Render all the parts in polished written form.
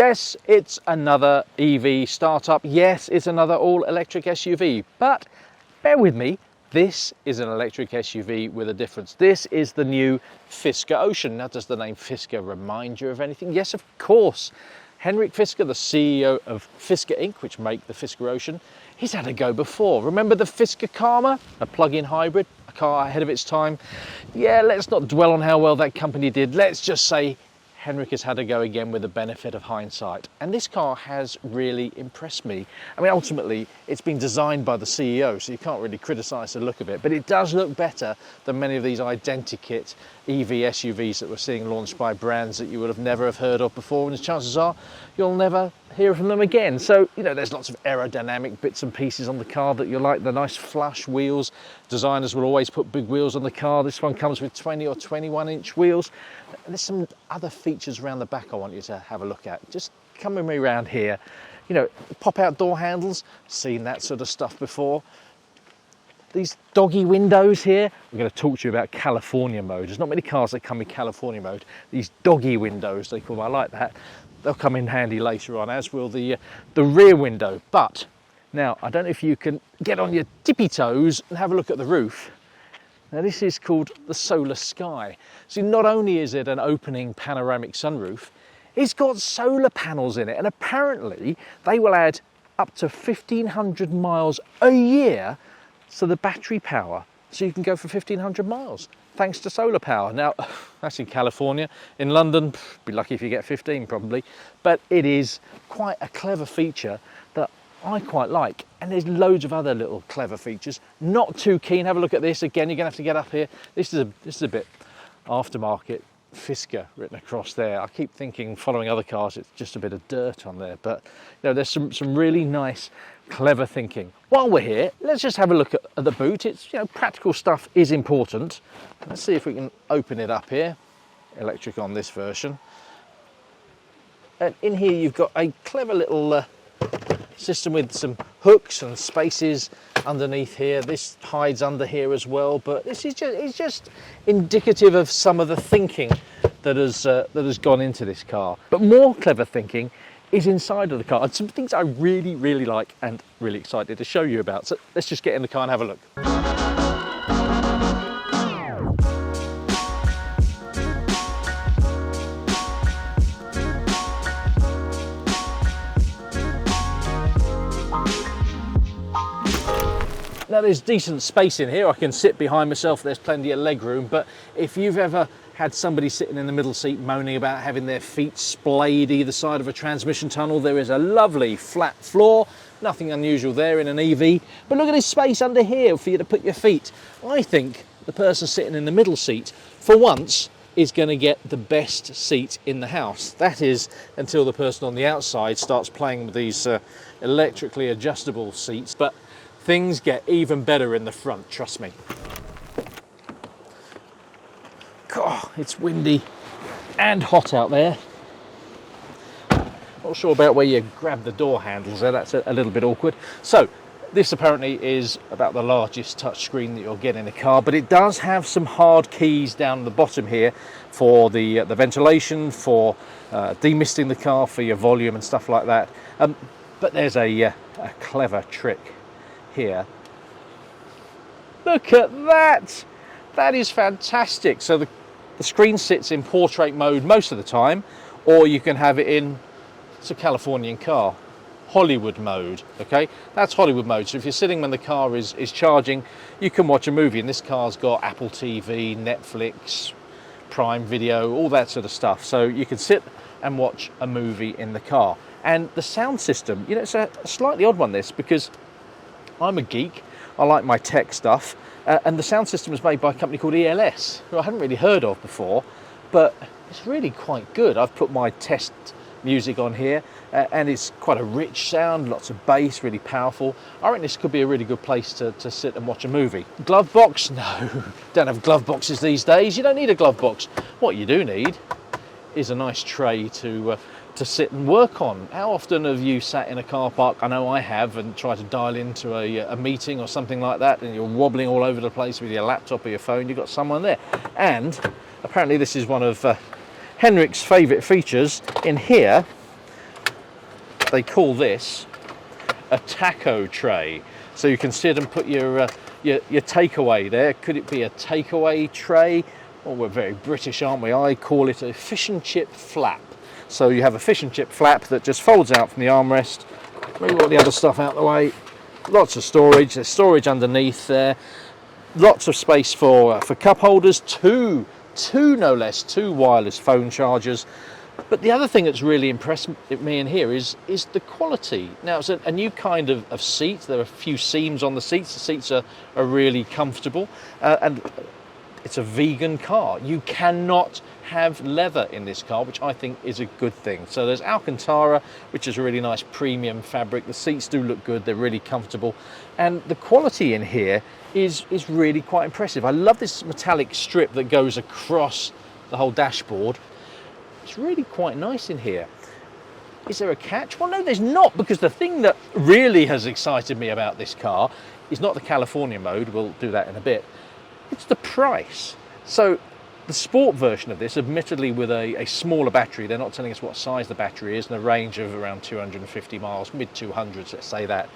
Yes, it's another EV startup. Yes, it's another all-electric SUV. But bear with me, this is an electric SUV with a difference. This is the new Fisker Ocean. Now, does the name Fisker remind you of anything? Yes, of course. Henrik Fisker, the CEO of Fisker Inc., which make the Fisker Ocean, he's had a go before. Remember the Fisker Karma, a plug-in hybrid, a car ahead of its time? Yeah, let's not dwell on how well that company did. Let's just say Henrik has had a go again with the benefit of hindsight. And this car has really impressed me. I mean, ultimately, it's been designed by the CEO, so you can't really criticise the look of it, but it does look better than many of these identikit EV SUVs that we're seeing launched by brands that you would have never have heard of before, and the chances are you'll never hear from them again. So, you know, there's lots of aerodynamic bits and pieces on the car that you like, the nice flush wheels. Designers will always put big wheels on the car. This one comes with 20 or 21-inch wheels. And there's some other features around the back I want you to have a look at. Just come with me around here. You know, pop-out door handles, seen that sort of stuff before. These doggy windows here, I'm going to talk to you about California mode. There's not many cars that come with California mode. These doggy windows, they call them, I like that. They'll come in handy later on, as will the rear window. But now, I don't know if you can get on your tippy toes and have a look at the roof. Now, this is called the Solar Sky. See, not only is it an opening panoramic sunroof, it's got solar panels in it, and apparently they will add up to 1,500 miles a year to the battery power, so you can go for 1,500 miles thanks to solar power. Now, that's in California. In London, be lucky if you get 15 probably, but it is quite a clever feature that I quite like. And there's loads of other little clever features. Not too keen. Have a look at this. Again, you're gonna have to get up here. This is a bit aftermarket Fisker written across there. I keep thinking, following other cars, it's just a bit of dirt on there. But you know, there's some really nice, clever thinking. While we're here, let's just have a look at the boot. It's, you know, practical stuff is important. Let's see if we can open it up here. Electric on this version. And in here you've got a clever little system with some hooks and spaces underneath here. This hides under here as well, but this is just indicative of some of the thinking that has gone into this car. But more clever thinking is inside of the car, and some things I really, really like and really excited to show you about. So let's just get in the car and have a look. Now, there's decent space in here. I can sit behind myself, there's plenty of leg room, but if you've ever had somebody sitting in the middle seat moaning about having their feet splayed either side of a transmission tunnel, there is a lovely flat floor. Nothing unusual there in an EV, but look at this space under here for you to put your feet. I think the person sitting in the middle seat, for once, is going to get the best seat in the house. That is, until the person on the outside starts playing with these electrically adjustable seats. But things get even better in the front, trust me. God, it's windy and hot out there. Not sure about where you grab the door handles there, that's a little bit awkward. So, this apparently is about the largest touchscreen that you'll get in a car, but it does have some hard keys down the bottom here for the ventilation, for demisting the car, for your volume and stuff like that. But there's a clever trick here. Look at that! That is fantastic. So the screen sits in portrait mode most of the time, or you can have it in, it's a Californian car, Hollywood mode. Okay, that's Hollywood mode. So if you're sitting when the car is charging, you can watch a movie. And this car's got Apple TV, Netflix, Prime Video, all that sort of stuff. So you can sit and watch a movie in the car. And the sound system, you know, it's a slightly odd one, this, because I'm a geek, I like my tech stuff, and the sound system is made by a company called ELS, who I hadn't really heard of before, but it's really quite good. I've put my test music on here, and it's quite a rich sound, lots of bass, really powerful. I reckon this could be a really good place to sit and watch a movie. Glove box? No, don't have glove boxes these days. You don't need a glove box. What you do need is a nice tray to sit and work on. How often have you sat in a car park, I know I have, and tried to dial into a meeting or something like that, and you're wobbling all over the place with your laptop or your phone, you've got someone there. And apparently this is one of Henrik's favourite features. In here they call this a taco tray. So you can sit and put your takeaway there. Could it be a takeaway tray? Well, we're very British, aren't we? I call it a fish and chip flap. So you have a fish and chip flap that just folds out from the armrest. Move all the other stuff out of the way. Lots of storage. There's storage underneath there. Lots of space for cup holders. Two no less, two wireless phone chargers. But the other thing that's really impressed me in here is the quality. Now, it's a new kind of seat. There are a few seams on the seats. The seats are really comfortable. And it's a vegan car. You cannot have leather in this car, which I think is a good thing. So there's Alcantara, which is a really nice premium fabric. The seats do look good. They're really comfortable. And the quality in here is really quite impressive. I love this metallic strip that goes across the whole dashboard. It's really quite nice in here. Is there a catch? Well, no, there's not, because the thing that really has excited me about this car is not the California mode. We'll do that in a bit. It's the price. So the sport version of this, admittedly with a smaller battery, they're not telling us what size the battery is, and a range of around 250 miles, mid 200s, let's say that,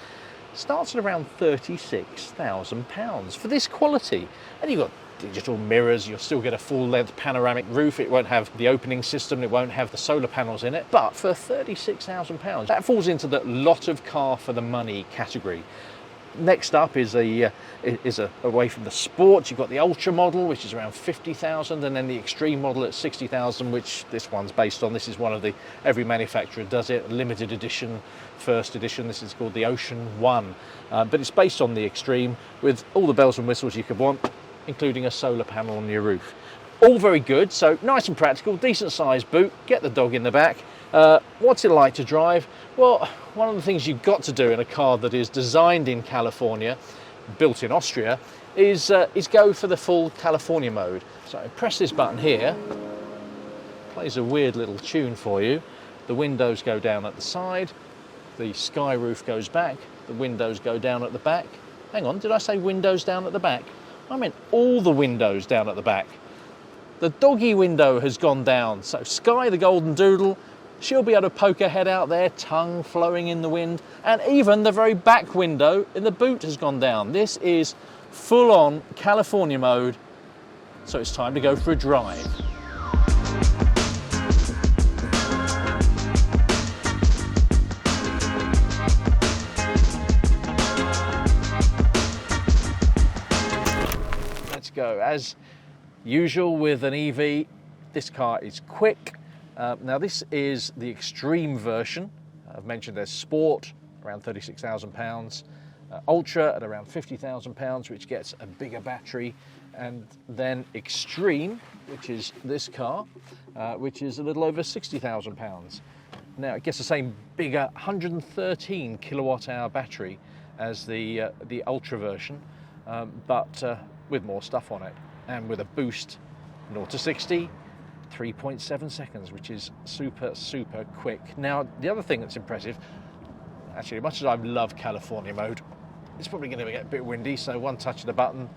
starts at around £36,000 for this quality. And you've got digital mirrors, you'll still get a full-length panoramic roof. It won't have the opening system, it won't have the solar panels in it, but for £36,000, that falls into the lot of car for the money category. Next up is away from the sports. You've got the Ultra model, which is around 50,000, and then the Extreme model at 60,000, which this one's based on. This is one of the, every manufacturer does it, limited edition, first edition. This is called the Ocean 1, but it's based on the Extreme with all the bells and whistles you could want, including a solar panel on your roof. All very good, so nice and practical, decent sized boot, get the dog in the back. What's it like to drive? Well, one of the things you've got to do in a car that is designed in California, built in Austria, is go for the full California mode. So I press this button here, plays a weird little tune for you. The windows go down at the side, the sky roof goes back, the windows go down at the back. Hang on, did I say windows down at the back? I meant all the windows down at the back. The doggy window has gone down, so Sky, the golden doodle, she'll be able to poke her head out there, tongue flowing in the wind, and even the very back window in the boot has gone down. This is full-on California mode, so it's time to go for a drive. Let's go. As usual with an EV, this car is quick. Now this is the Extreme version. I've mentioned there's Sport, around £36,000, Ultra at around £50,000, which gets a bigger battery, and then Extreme, which is this car, which is a little over £60,000. Now it gets the same bigger 113 kilowatt hour battery as the Ultra version, but with more stuff on it, and with a boost 0 to 60 3.7 seconds, which is super quick. Now the other thing that's impressive, actually, as much as I love California mode, it's probably going to get a bit windy, so one touch of the button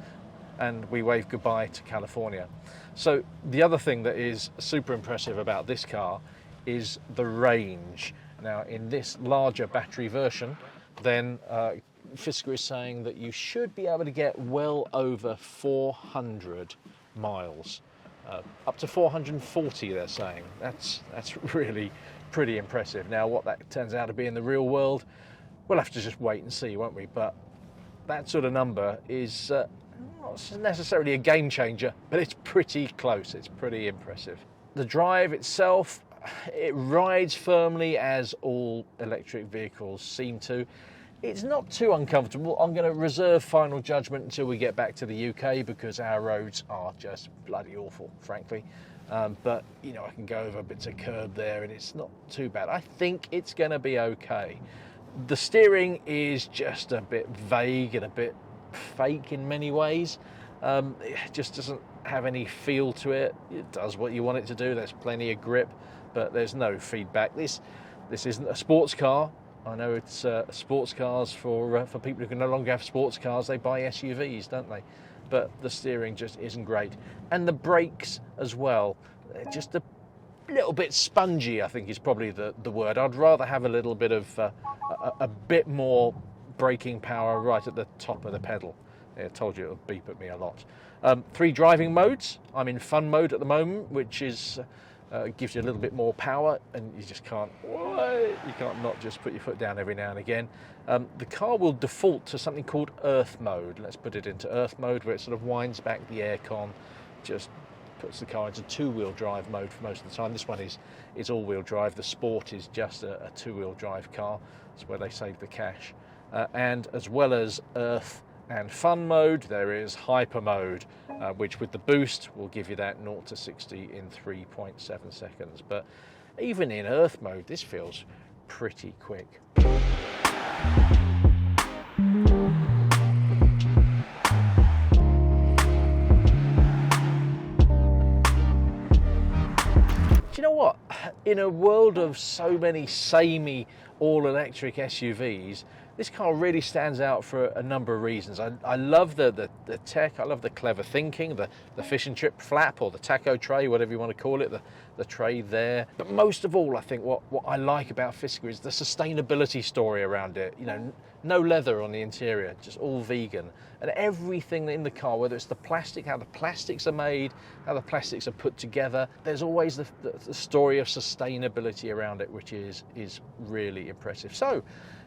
and we wave goodbye to California. So the other thing that is super impressive about this car is the range. Now in this larger battery version, then Fisker is saying that you should be able to get well over 400 miles. Up to 440, they're saying. That's really pretty impressive. Now, what that turns out to be in the real world, we'll have to just wait and see, won't we? But that sort of number is not necessarily a game changer, but it's pretty close. It's pretty impressive. The drive itself, it rides firmly, as all electric vehicles seem to. It's not too uncomfortable. I'm going to reserve final judgment until we get back to the UK, because our roads are just bloody awful, frankly. But, you know, I can go over bits of curb there and it's not too bad. I think it's going to be okay. The steering is just a bit vague and a bit fake in many ways. It just doesn't have any feel to it. It does what you want it to do. There's plenty of grip, but there's no feedback. This isn't a sports car. I know it's sports cars for people who can no longer have sports cars. They buy SUVs, don't they? But the steering just isn't great, and the brakes as well. They're just a little bit spongy, I think is probably the word. I'd rather have a little bit of a bit more braking power right at the top of the pedal. Yeah, I told you it would beep at me a lot. 3 driving modes. I'm in fun mode at the moment, which is gives you a little bit more power, and you just can't not just put your foot down every now and again. The car will default to something called Earth mode. Let's put it into Earth mode, where it sort of winds back the aircon, just puts the car into 2-wheel drive mode for most of the time. This one is all-wheel drive. The Sport is just a 2-wheel drive car. That's where they save the cash. And as well as Earth and Fun mode, there is Hyper mode, which with the boost will give you that 0 to 60 in 3.7 seconds. But even in Earth mode, this feels pretty quick. Do you know what? In a world of so many samey all-electric SUVs, this car really stands out for a number of reasons. I love the tech, I love the clever thinking, the fish and chip flap, or the taco tray, whatever you want to call it, the tray there. But most of all, I think what I like about Fisker is the sustainability story around it. You know, no leather on the interior, just all vegan. And everything in the car, whether it's the plastic, how the plastics are made, how the plastics are put together, there's always the story of sustainability around it, which is really impressive. So,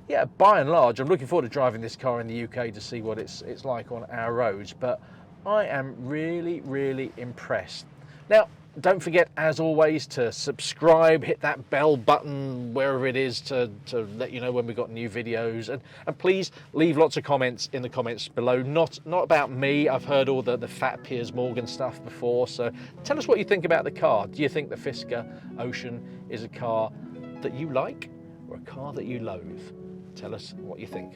yeah, by and large, I'm looking forward to driving this car in the UK to see what it's like on our roads, but I am really, really impressed. Now, don't forget, as always, to subscribe, hit that bell button, wherever it is, to let you know when we've got new videos. And please leave lots of comments in the comments below, not about me. I've heard all the fat Piers Morgan stuff before, so tell us what you think about the car. Do you think the Fisker Ocean is a car that you like, or a car that you loathe? Tell us what you think.